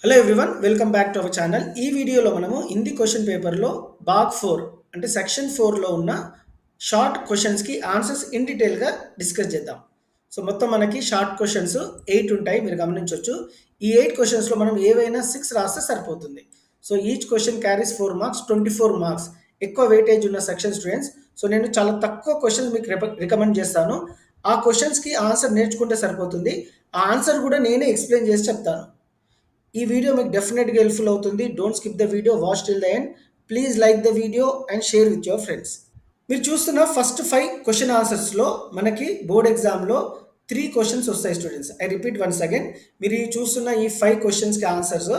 Hello everyone welcome back to our channel. ఈ వీడియోలో మనము హిందీ క్వశ్చన్ పేపర్లో భాగ్ 4 అంటే సెక్షన్ 4లో ఉన్న షార్ట్ క్వశ్చన్స్‌కి ఆన్సర్స్ ఇన్ డీటెయిల్‌గా డిస్కస్ చేద్దాం. సో, మొత్తం మనకి షార్ట్ క్వశ్చన్స్ 8 ఉంటాయి. మీరు గమనించొచ్చు. ఈ 8 క్వశ్చన్స్‌లో మనం ఏవైనా 6 రాస్తే సరిపోతుంది. So, each question carries 4 marks, 24 marks. ఎక్కువ వెయిటేజ్ ఉన్న సెక్షన్ స్టూడెంట్స్. సో, నేను చాలా తక్కువ క్వశ్చన్స్ మీకు రికమెండ్ చేస్తాను. ఆ క్వశ్చన్స్‌కి ఆన్సర్ నేర్చుకుంటే సరిపోతుంది. ఆ ఆన్సర్ కూడా నేనే ఎక్స్‌ప్లెయిన్ చేసి చెప్తాను. ఈ వీడియో మీకు డెఫినెట్‌గా హెల్ప్‌ఫుల్ అవుతుంది. Don't skip the video, watch till the end. Please like the video and share with your friends. మీరు చూస్తున్న ఫస్ట్ 5 క్వెషన్ ఆన్సర్స్‌లో మనకి బోర్డ్ ఎగ్జామ్‌లో 3 క్వెషన్స్ వస్తాయి students. I repeat once again. మీరు ఈ చూస్తున్న ఈ 5 క్వెషన్స్‌కి ఆన్సర్స్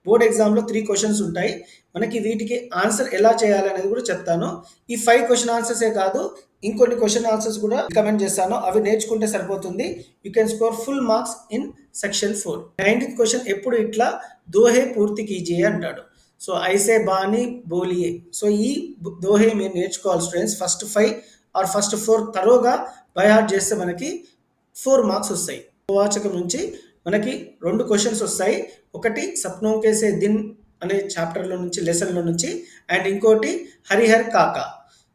బోర్డ్ ఎగ్జామ్‌లో 3 క్వెషన్స్ ఉంటాయి. మనకి వీటికి ఆన్సర్ ఎలా చేయాలనేది కూడా చెప్తాను. ఈ 5 క్వెషన్ ఆన్సర్సే కాదు, ఇంకొన్ని క్వెషన్ ఆన్సర్స్ కూడా రికమెండ్ చేస్తాను. అవి నేర్చుకుంటే సరిపోతుంది. You can score full marks in section 4. 9th question ఎప్పుడు ఇట్లా దోహే పూర్తి కీజియే అంటాడు. సో, ఐసే బాని బోలియే. సో, ఈ దోహే మీరు నేర్చుకోవాలి స్టూడెంట్స్. ఫస్ట్ 5 ఆర్ ఫస్ట్ 4 తరోగా బై హార్ట్ చేస్తే మనకి 4 మార్క్స్ వస్తాయి. వాచకం నుంచి మనకి 2 క్వెషన్స్ వస్తాయి. ఒకటి సప్నోం కేసే దిన్ అనే చాప్టర్‌లో నుంచి, లెసన్‌లో నుంచి, అండ్ ఇంకోటి హరిహర్ కాకా.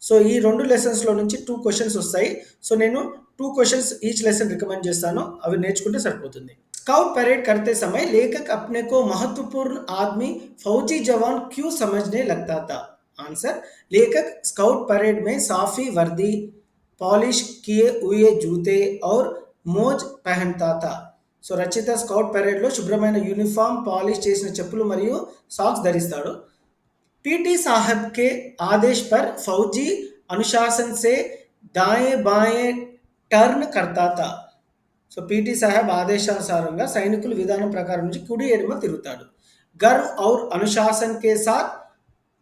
సో, ఈ 2 లెసన్స్‌లో నుంచి 2 క్వెషన్స్ వస్తాయి. సో, నేను 2 క్వెషన్స్ ఈచ్ లెసన్ రికమెండ్ చేస్తాను. అవి నేర్చుకుంటే సరిపోతుంది. स्काउट परेड करते समय लेखक अपने को महत्वपूर्ण आदमी फौजी जवान क्यों समझने लगता था? आंसर, लेखक स्काउट परेड में साफी वर्दी, पॉलिश किए हुए जूते और మోజ్ పహన్తా. సో, రచయిత స్కౌట్ పరేడ్లో శుభ్రమైన యూనిఫామ్, పాలిష్ చేసిన చెప్పులు మరియు సాక్స్ ధరిస్తాడు. पीटी साहब के आदेश पर फौजी अनुशासन से दाएं बाएं टर्न करता था. సో, పీటీ సాహెబ్ ఆదేశానుసారంగా సైనికులు విధానం ప్రకారం నుంచి కుడి ఎడమ తిరుగుతాడు. గర్వ్ ఔర్ అనుశాసన్ కే సాత్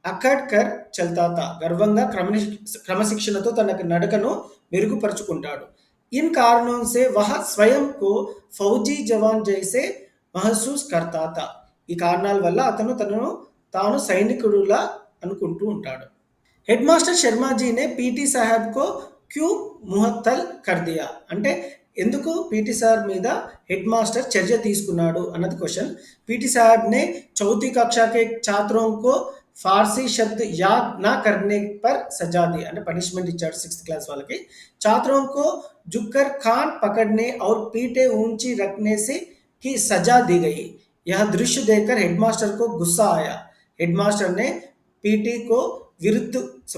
అకడ్ కర్ చల్తా థా. గర్వంగా క్రమశిక్షణతో తన నడకను మెరుగుపరుచుకుంటాడు. ఇన్ కారణం సే వహ స్వయం కో ఫౌజీ జవాన్ జైసే మహసూస్ కర్తా థా. ఈ కారణాల వల్ల అతను తనను తాను సైనికుడులా అనుకుంటూ ఉంటాడు. హెడ్ మాస్టర్ శర్మాజీనే పీటీ సాహెబ్ కో క్యూ ముహత్తల్ కర్ దియా. అంటే ఎందుకు పీటీ సార్ మీద हेड मास्टर चर्चा తీసుకున్నాడు అన్నది క్వశ్చన్. पीटी साहब ने चौथी कक्षा के छात्रों को फारसी शब्द याद ना करने पर सजा दी. అంటే పనిష్మెంట్ ఇచ్చాడు 6th క్లాస్ వాళ్ళకి. छात्रों को झुककर कान पकड़ने और पीठें ऊंची रखने से की सजा दी गई. यह दृश्य देखकर हेडमास्टर को गुस्सा आया. हेडमास्टर ने पीटी को विरुद्ध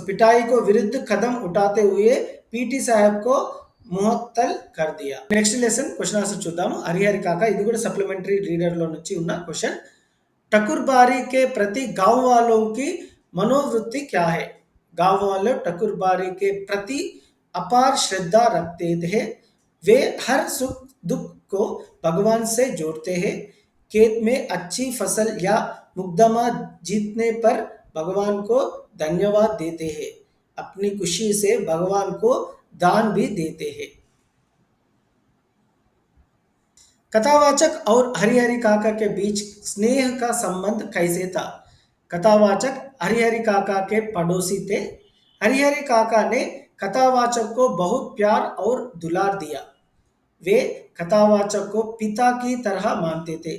पिटाई को विरुद्ध कदम उठाते हुए पीटी साहब को ముహత్తల్ కర్ దియా. నెక్స్ట్ లెసన్ క్వశ్చన్ ఆన్సర్ చూద్దాము. హరిహరి కాకా. ఇది కూడా సప్లిమెంటరీ రీడర్లో నుంచి ఉన్న క్వశ్చన్. ठकुरबारी के प्रति गांव वालों की मनोवृत्ति क्या है? गांव वाले ठकुरबारी के प्रति अपार श्रद्धा रखते हैं. वे हर सुख दुख को भगवान से जोड़ते हैं. खेत में अच्छी फसल या मुकदमा जीतने पर भगवान को धन्यवाद देते हैं. अपनी खुशी से भगवान को दान भी देते हैं. कथावाचक और हरिहरि काका के बीच स्नेह का संबंध कैसे था? कथावाचक हरिहरि काका के पड़ोसी थे. हरिहरि काका ने कथावाचक को बहुत प्यार और दुलार दिया. वे कथावाचक को पिता की तरह मानते थे.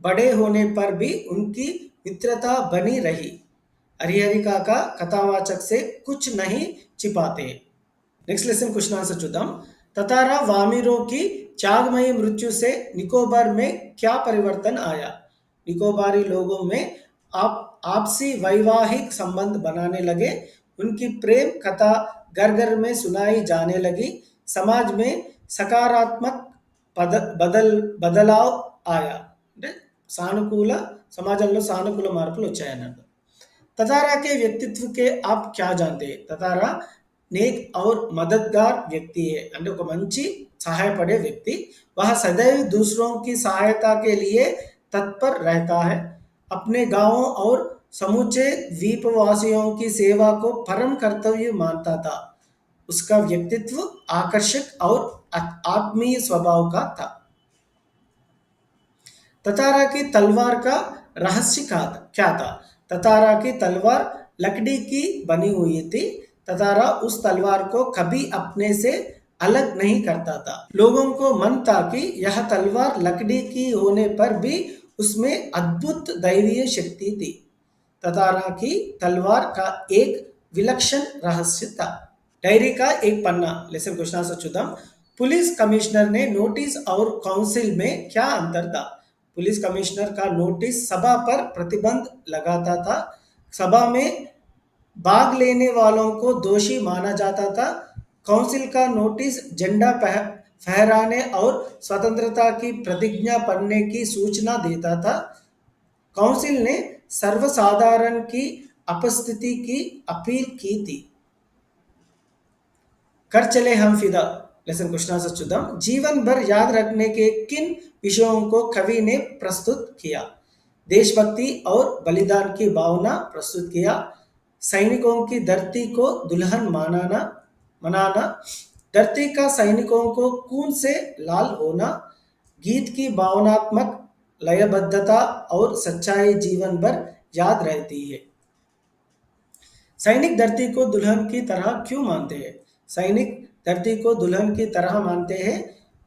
बड़े होने पर भी उनकी मित्रता बनी रही. हरिहरि काका कथावाचक से कुछ नहीं छिपाते. नेक्स्ट लेसन क्वेश्चन आंसर చూద్దాం. ततारा वामिरों की त्यागमयी मृत्यु से निकोबार में क्या परिवर्तन आया? निकोबारी लोगों में आपसी वैवाहिक संबंध बनाने लगे. उनकी प्रेम कथा घर घर में सुनाई जाने लगी. समाज में सकारात्मक बदलाव आया. అంటే సానుకూల సమాజంలో సానుకూల మార్పులు వచ్చాయన్నట్టు. ततारा के व्यक्तित्व के आप क्या जानते हैं? ततारा नेक और मददगार व्यक्ति है. అంటే ఒక మంచి సహాయపడే వ్యక్తి. वह सदैव दूसरों की सहायता के लिए तत्पर रहता है. अपने गांवों और समूचे द्वीपवासियों की सेवा को परम कर्तव्य मानता था. उसका व्यक्तित्व आकर्षक और आत्मीय स्वभाव का था. ततारा की तलवार का रहस्य क्या था? ततारा की तलवार लकड़ी की बनी हुई थी. ततारा उस तलवार को कभी अपने से अलग नहीं करता था. लोगों को मन था कि यह तलवार लकड़ी की होने पर भी उसमें अद्भुत दैवीय शक्ति थी। ततारा की तलवार का एक विलक्षण रहस्य था। डायरी का एक पन्ना। लेसन क्वेश्चन आंसर चुदाम। पुलिस कमिश्नर ने नोटिस और काउंसिल में क्या अंतर था? पुलिस कमिश्नर का नोटिस सभा पर प्रतिबंध लगाता था। सभा में भाग लेने वालों को दोषी माना जाता था। काउंसिल का नोटिस झंडा फहराने और स्वतंत्रता की प्रतिज्ञा पढ़ने की सूचना देता था। काउंसिल ने सर्वसाधारण की उपस्थिति की अपील की थी। कर चले हम फिदा। लेसन क्वेश्चन आंसर चुदाम। जीवन भर याद रखने के किन विषयों को कवि ने प्रस्तुत किया? देशभक्ति और बलिदान की भावना प्रस्तुत किया। सैनिकों की धरती को दुल्हन मनाना, धरती का सैनिकों को खून से लाल होना, गीत की भावनात्मक लयबद्धता और सच्चाई जीवन भर याद रहती है। सैनिक धरती को दुल्हन की तरह क्यों मानते हैं? सैनिक धरती को दुल्हन की तरह मानते हैं।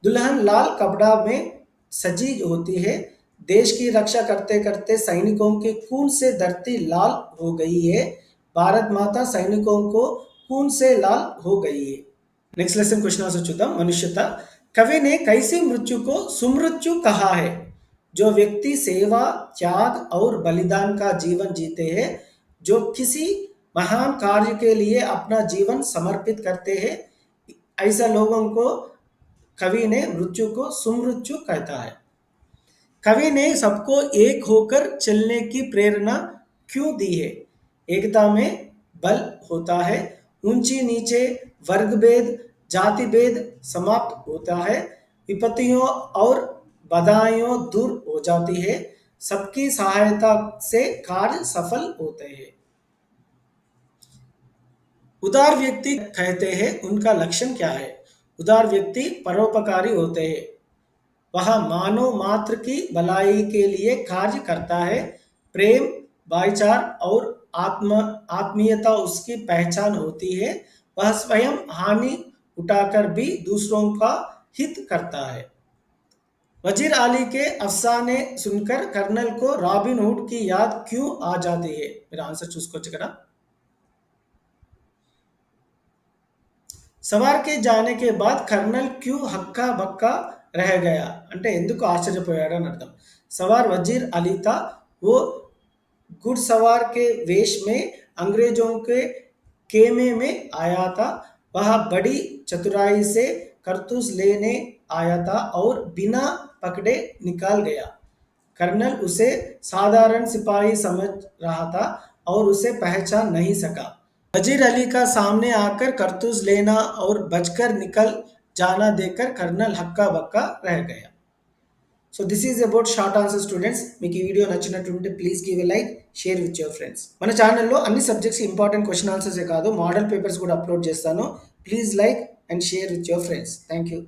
दुल्हन लाल कपड़ा में सजी होती है। देश की रक्षा करते करते सैनिकों के खून से धरती लाल हो गई है। भारत माता सैनिकों को खून से लाल हो गई है। नेक्स्ट लेसन क्वेश्चन आंसर चुदाम। मनुष्यता। कवि ने कैसी मृत्यु को सुमृत्यु कहा है? जो व्यक्ति सेवा, त्याग और बलिदान का जीवन जीते हैं, जो किसी महान कार्य के लिए अपना जीवन समर्पित करते हैं, ऐसा लोगों को कवि ने मृत्यु को सुमृत्यु कहता है। कवि ने सबको एक होकर चलने की प्रेरणा क्यों दी है? एकता में बल होता है। ऊंची नीचे, वर्ग भेद, जाति भेद समाप्त होता है। विपत्तियों और बाधाएं दूर हो जाती है। सबकी सहायता से कार्य सफल होते हैं। उदार व्यक्ति कहते हैं, उनका लक्षण क्या है? उदार व्यक्ति परोपकारी होते हैं। वह मानव मात्र की भलाई के लिए कार्य करता है। प्रेम, भाईचारा और आत्मीयता उसकी पहचान होती है। वह स्वयं हानि उठाकर भी दूसरों का हित करता है। वजीर अली के अफसाने सुनकर कर्नल को रॉबिन हुड की याद क्यों आ जाती है? मेरा आंसर चूసుకోవచ్చు కదా। सवार के जाने के बाद कर्नल क्यों हक्का बक्का रह गया? అంటే ఎందుకు ఆశ్చర్యపోయాడు అని అర్థం। सवार वजीर अली था। वो घुड़सवार के वेश में अंग्रेजों के खेमे में आया था। वह बड़ी चतुराई से करतूस लेने आया था और बिना पकड़े निकाल गया। कर्नल उसे साधारण सिपाही समझ रहा था और उसे पहचान नहीं सका। वजीर अली का सामने आकर करतूस लेना और बचकर निकल जाना देखकर कर्नल हक्का बक्का रह गया। So this is about short answer students. మీకు ఈ వీడియో నచ్చినట్టుంటే please give a like, share with your friends. మన ఛానల్లో అన్ని సబ్జెక్ట్స్ ఇంపార్టెంట్ క్వశ్చన్ ఆన్సర్సే కాదు, మోడల్ పేపర్స్ కూడా అప్లోడ్ చేస్తాను. Please like and share with your friends. Thank you.